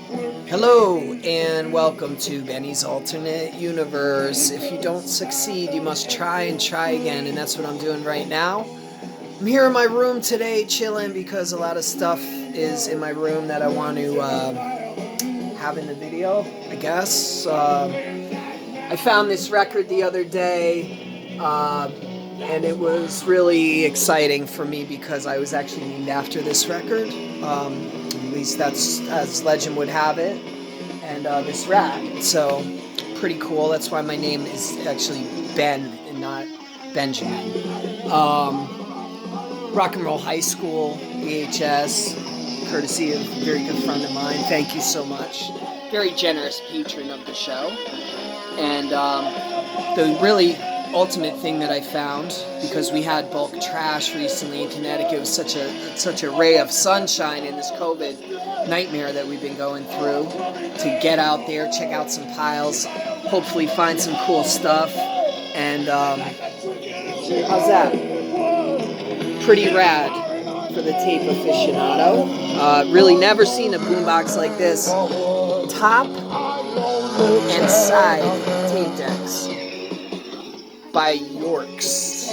Hello and welcome to Benny's Alternate Universe. If you don't succeed, you must try and try again, and that's what I'm doing right now. I'm here in my room today chilling because a lot of stuff is in my room that I want to have in the video, I guess. I found this record the other day, and it was really exciting for me because I was actually named after this record. At least that's as legend would have it. And this rat. So pretty cool. That's why my name is actually Ben and not Benjamin. Rock and Roll High School, VHS, courtesy of a very good friend of mine. Thank you so much. Very generous patron of the show. And the really ultimate thing that I found, because we had bulk trash recently in Connecticut, it was such a ray of sunshine in this COVID nightmare that we've been going through, to get out there, check out some piles, hopefully find some cool stuff. And how's that? Pretty rad for the tape aficionado. Really never seen a boombox like this. Top and side tape decks by Yorks.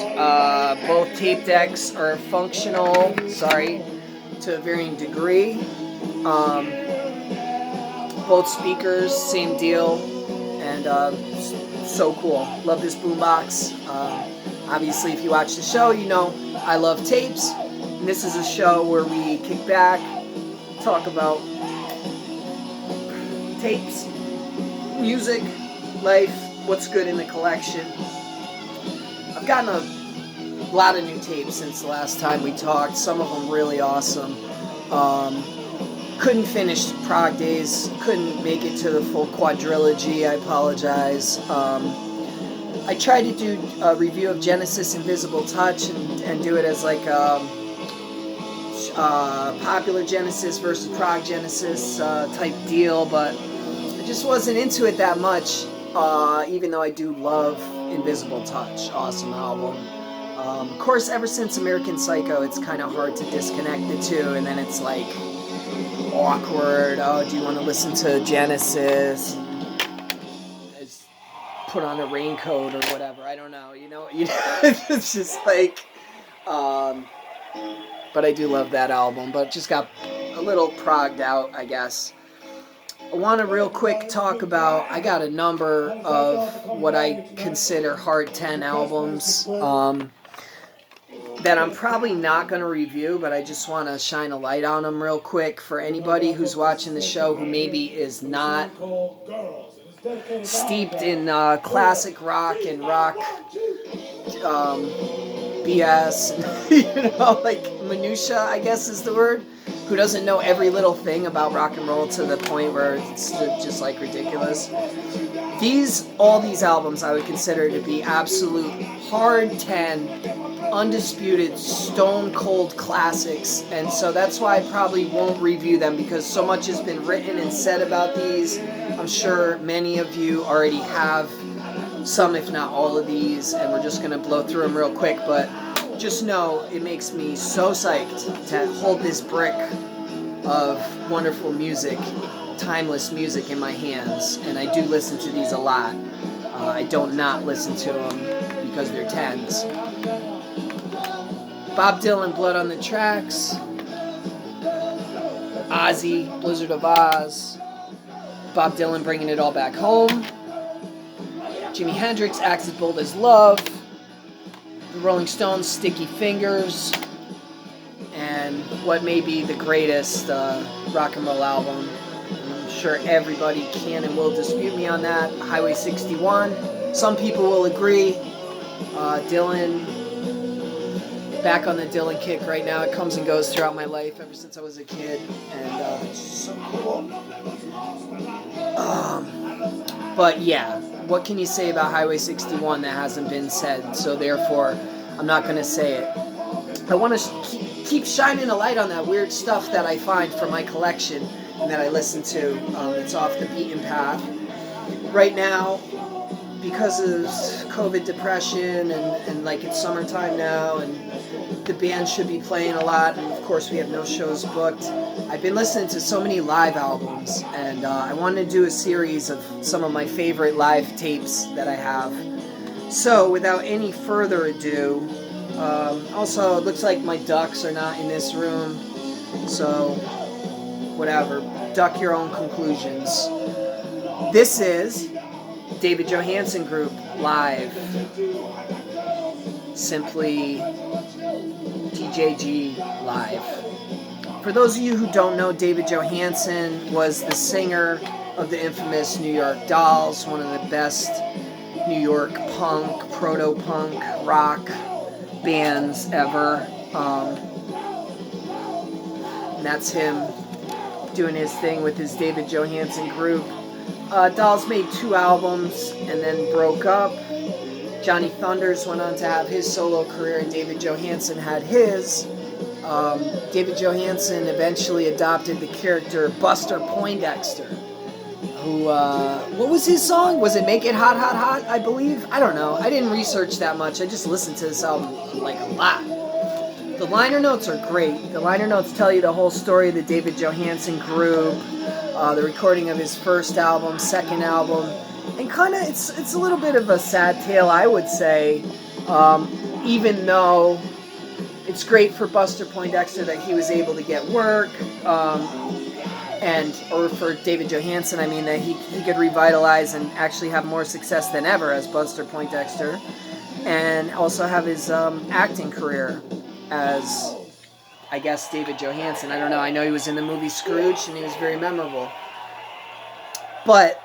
Both tape decks are functional, to a varying degree. Both speakers, same deal, and so cool. Love this boombox. Obviously, if you watch the show, you know I love tapes, and this is a show where we kick back, talk about tapes, music, life, what's good in the collection. I've gotten a lot of new tapes since the last time we talked, some of them really awesome. Couldn't finish Prague Days, couldn't make it to the full quadrilogy, I apologize. I tried to do a review of Genesis Invisible Touch and do it as like popular Genesis versus Prague Genesis type deal, but I just wasn't into it that much, even though I do love Invisible Touch. Awesome album. Of course, ever since American Psycho, it's kind of hard to disconnect the two, and then it's like awkward. Oh, do you want to listen to Genesis? Put on a raincoat or whatever. I don't know. You know, it's just like. But I do love that album. But just got a little progged out, I guess. I want to real quick talk about. I got a number of what I consider hard 10 albums. That I'm probably not going to review, but I just want to shine a light on them real quick for anybody who's watching the show who maybe is not steeped in classic rock and rock BS, like minutia, I guess is the word, who doesn't know every little thing about rock and roll to the point where it's just like ridiculous. All these albums I would consider to be absolute hard 10 undisputed stone cold classics, and so that's why I probably won't review them, because so much has been written and said about these. I'm sure many of you already have some, if not all of these, and we're just going to blow through them real quick, but just know it makes me so psyched to hold this brick of wonderful music, timeless music in my hands, and I do listen to these a lot. I don't not listen to them because they're 10s. Bob Dylan, Blood on the Tracks. Ozzy, Blizzard of Oz. Bob Dylan, Bringing It All Back Home. Jimi Hendrix, Acts as Bold as Love. The Rolling Stones, Sticky Fingers. And what may be the greatest rock and roll album. I'm sure everybody can and will dispute me on that. Highway 61. Some people will agree. Dylan, back on the Dylan kick right now. It comes and goes throughout my life ever since I was a kid, and it's so cool. But yeah, what can you say about Highway 61 that hasn't been said? So therefore, I'm not going to say it. I want to keep shining a light on that weird stuff that I find from my collection and that I listen to. It's off the beaten path. Right now, because of COVID depression and like it's summertime now and the band should be playing a lot, and of course we have no shows booked. I've been listening to so many live albums, and I wanted to do a series of some of my favorite live tapes that I have. So without any further ado, also it looks like my ducks are not in this room, so whatever, duck your own conclusions. This is David Johansen Group live. Simply DJG live. For those of you who don't know, David Johansen was the singer of the infamous New York Dolls, one of the best New York punk, proto-punk, rock bands ever. And that's him doing his thing with his David Johansen Group. Dolls made 2 albums and then broke up. Johnny Thunders went on to have his solo career, and David Johansen had his. David Johansen eventually adopted the character Buster Poindexter, who, what was his song? Was it Make It Hot, Hot, Hot, I believe? I don't know. I didn't research that much. I just listened to this album, like, a lot. The liner notes are great. The liner notes tell you the whole story of the David Johansen Group, the recording of his first album, second album, and kind of it's a little bit of a sad tale, I would say, even though it's great for Buster Poindexter that he was able to get work, or for David Johansen, I mean, that he could revitalize and actually have more success than ever as Buster Poindexter, and also have his acting career as, I guess, David Johansen. I don't know. I know he was in the movie Scrooge, and he was very memorable. But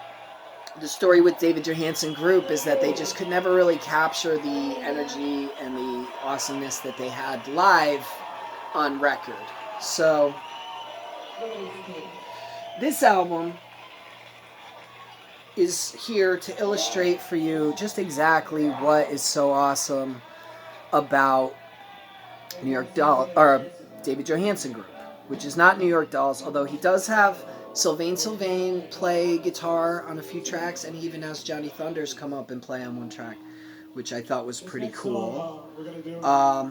the story with David Johansen Group is that they just could never really capture the energy and the awesomeness that they had live on record. So this album is here to illustrate for you just exactly what is so awesome about New York Dolls, or David Johansen Group, which is not New York Dolls, although he does have Sylvain play guitar on a few tracks, and he even has Johnny Thunders come up and play on one track, which I thought was pretty cool.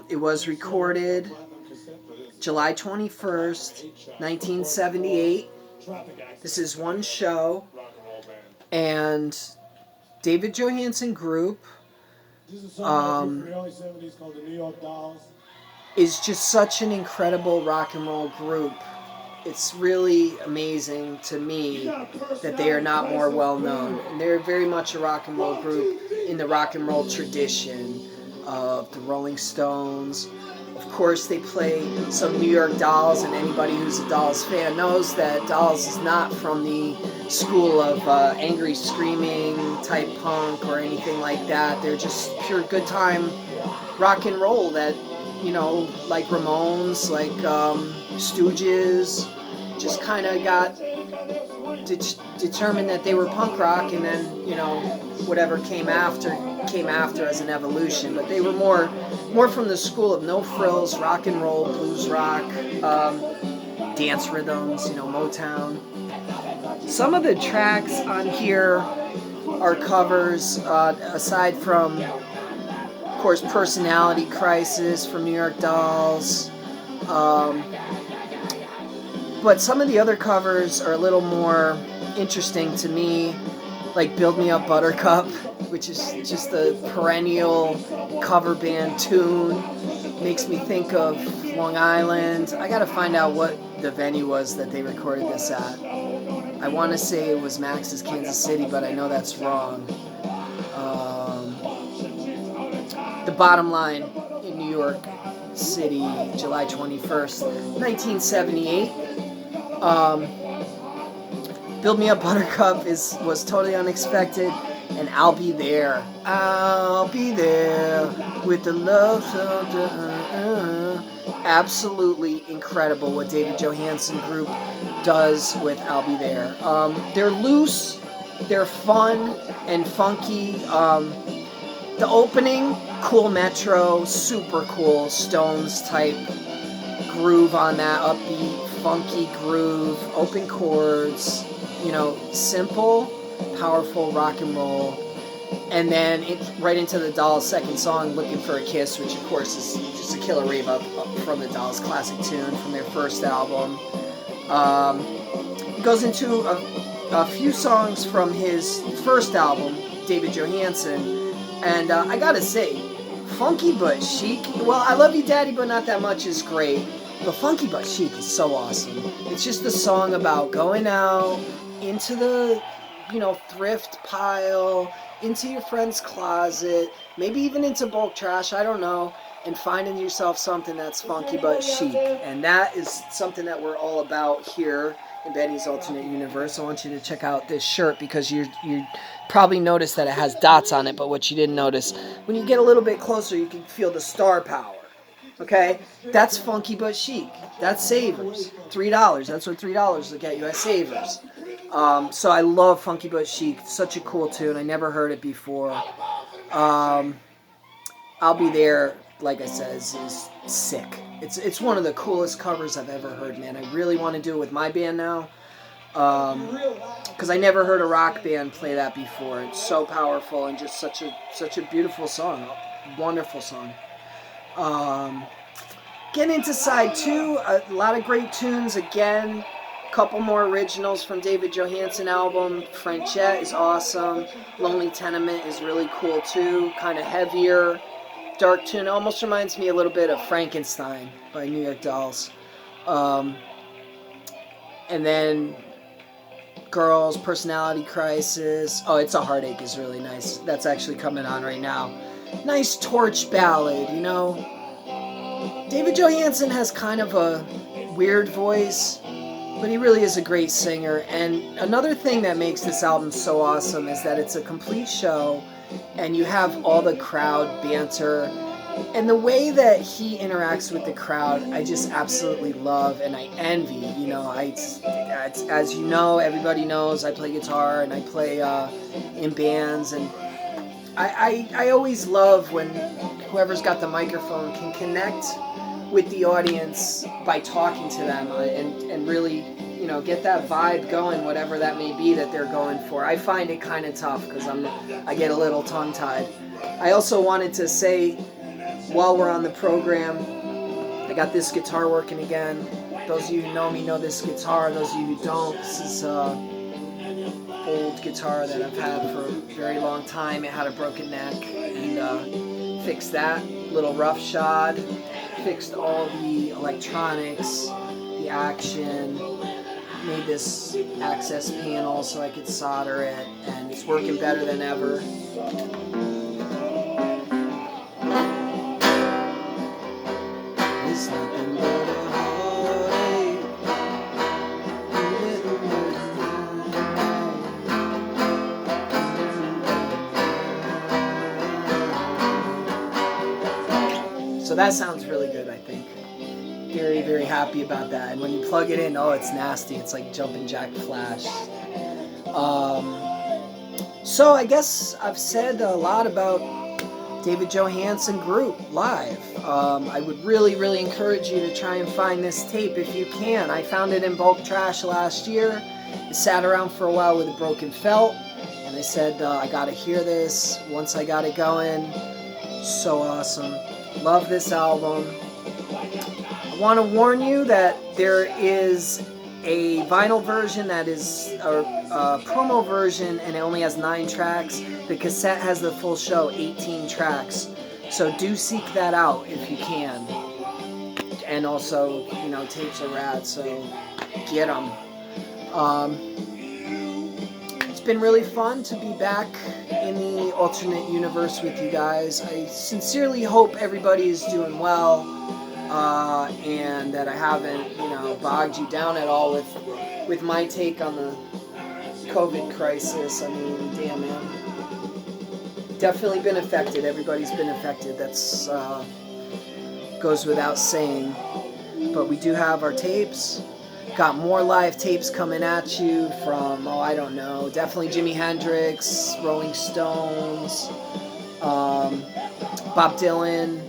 It was recorded July 21st, 1978. This is one show, and David Johansen Group is just such an incredible rock and roll group. It's really amazing to me that they are not more well known. And they're very much a rock and roll group in the rock and roll tradition of the Rolling Stones. Of course, they play some New York Dolls, and anybody who's a Dolls fan knows that Dolls is not from the school of angry screaming type punk or anything like that. They're just pure good time rock and roll that, you know, like Ramones, like Stooges, just kind of got determined that they were punk rock, and then, you know, whatever came after as an evolution. But they were more from the school of no frills, rock and roll, blues rock, dance rhythms, you know, Motown. Some of the tracks on here are covers, aside from, of course, Personality Crisis from New York Dolls. But some of the other covers are a little more interesting to me, like Build Me Up Buttercup, which is just a perennial cover band tune. Makes me think of Long Island. I gotta find out what the venue was that they recorded this at. I want to say it was Max's Kansas City, but I know that's wrong. The Bottom Line in New York City, July 21st, 1978. Build Me Up Buttercup was totally unexpected, and I'll Be There. I'll be there with the love. Absolutely incredible what David Johansen Group does with I'll Be There. They're loose, they're fun and funky. The opening, cool Metro, super cool Stones type groove on that, upbeat, funky groove, open chords, you know, simple, powerful rock and roll. And then right into the Dolls' second song, Looking for a Kiss, which of course is just a killer rave up from the Dolls' classic tune from their first album. It goes into a few songs from his first album, David Johansen, and I gotta say, Funky But Chic, well, I Love You Daddy But Not That Much is great, but Funky But Chic is so awesome. It's just a song about going out into the, thrift pile, into your friend's closet, maybe even into bulk trash, I don't know, and finding yourself something that's funky but chic. And that is something that we're all about here in Benny's Alternate Universe. I want you to check out this shirt because you probably noticed that it has dots on it, but what you didn't notice, when you get a little bit closer, you can feel the star power. Okay? That's funky but chic. That's Savers. $3. That's what $3 will get you at Savers. So I love Funky But Chic. Such a cool tune. I never heard it before. I'll Be There, like I said, is sick. It's one of the coolest covers I've ever heard, man. I really want to do it with my band now. Because I never heard a rock band play that before. It's so powerful and just such a beautiful song. Wonderful song. Getting into side 2, a lot of great tunes again. Couple more originals from David Johansen album. Frenchette is awesome. Lonely Tenement is really cool too. Kind of heavier, dark tune. It almost reminds me a little bit of Frankenstein by New York Dolls. And then Girls, Personality Crisis. Oh, It's a Heartache is really nice. That's actually coming on right now. Nice torch ballad, David Johansen has kind of a weird voice, but he really is a great singer. And another thing that makes this album so awesome is that it's a complete show, and you have all the crowd banter. And the way that he interacts with the crowd, I just absolutely love and I envy. As you know, everybody knows I play guitar and I play in bands. And I always love when whoever's got the microphone can connect with the audience by talking to them and really, get that vibe going, whatever that may be that they're going for. I find it kind of tough because I get a little tongue-tied. I also wanted to say, while we're on the program, I got this guitar working again. Those of you who know me know this guitar. Those of you who don't, this is old guitar that I've had for a very long time. It had a broken neck, and fixed that. Little roughshod. Fixed all the electronics, the action, made this access panel so I could solder it, and it's working better than ever. It's nothing but a heartache. So that sounds really good, I think. Very, very happy about that. And when you plug it in, oh, it's nasty. It's like Jumpin' Jack Flash. So I guess I've said a lot about David Johansen Group live. I would really, really encourage you to try and find this tape if you can. I found it in bulk trash last year. It sat around for a while with a broken felt, and I said, I gotta hear this once I got it going. So awesome. Love this album. I want to warn you that there is a vinyl version that is a promo version, and it only has 9 tracks. The cassette has the full show, 18 tracks. So do seek that out if you can. And also, tapes are rad, so get them. It's been really fun to be back in the alternate universe with you guys. I sincerely hope everybody is doing well, and that I haven't, bogged you down at all with my take on the COVID crisis. I mean, damn, man. Definitely been affected. Everybody's been affected. That's goes without saying. But we do have our tapes. Got more live tapes coming at you from, I don't know, definitely Jimi Hendrix, Rolling Stones, Bob Dylan,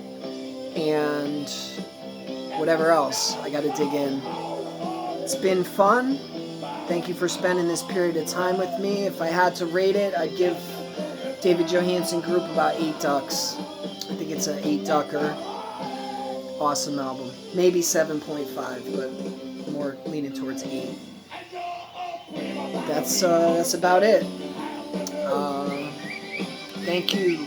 and whatever else. I got to dig in. It's been fun. Thank you for spending this period of time with me. If I had to rate it, I'd give David Johansen group, about 8 ducks. I think it's an 8-ducker. Awesome album. Maybe 7.5, but more leaning towards 8. That's about it. Thank you